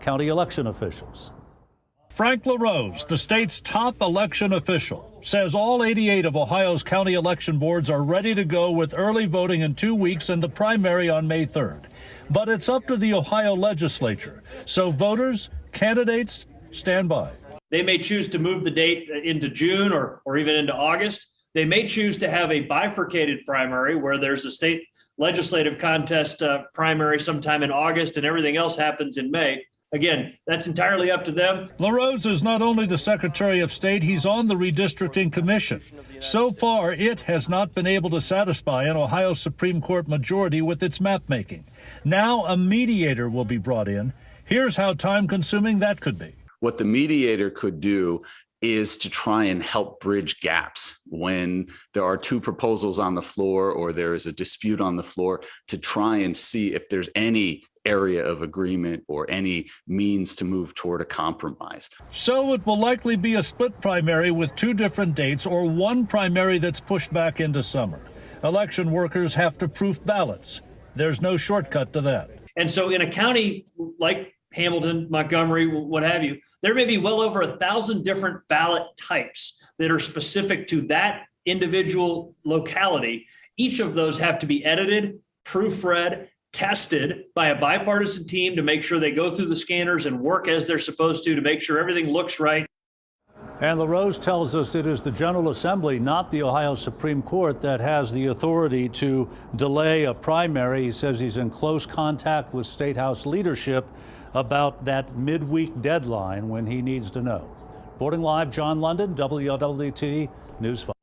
county election officials. Frank LaRose, the state's top election official, says all 88 of Ohio's county election boards are ready to go with early voting in 2 weeks and the primary on May 3rd. But it's up to the Ohio legislature. So voters, candidates, stand by. They may choose to move the date into June or even into August. They may choose to have a bifurcated primary where there's a state legislative contest primary sometime in August and everything else happens in May. Again, that's entirely up to them. LaRose is not only the Secretary of State, he's on the Redistricting Commission. So far, it has not been able to satisfy an Ohio Supreme Court majority with its mapmaking. Now a mediator will be brought in. Here's how time-consuming that could be. What the mediator could do is to try and help bridge gaps when there are two proposals on the floor or there is a dispute on the floor, to try and see if there's any area of agreement or any means to move toward a compromise. So it will likely be a split primary with 2 different dates, or one primary that's pushed back into summer. Election workers have to proof ballots. There's no shortcut to that. And so in a county like Hamilton, Montgomery, what have you, there may be well over 1,000 different ballot types that are specific to that individual locality. Each of those have to be edited, proofread, tested by a bipartisan team to make sure they go through the scanners and work as they're supposed to make sure everything looks right. And LaRose tells us it is the General Assembly, not the Ohio Supreme Court, that has the authority to delay a primary. He says he's in close contact with State House leadership about that midweek deadline when he needs to know. Reporting live, John London, WLWT News 5.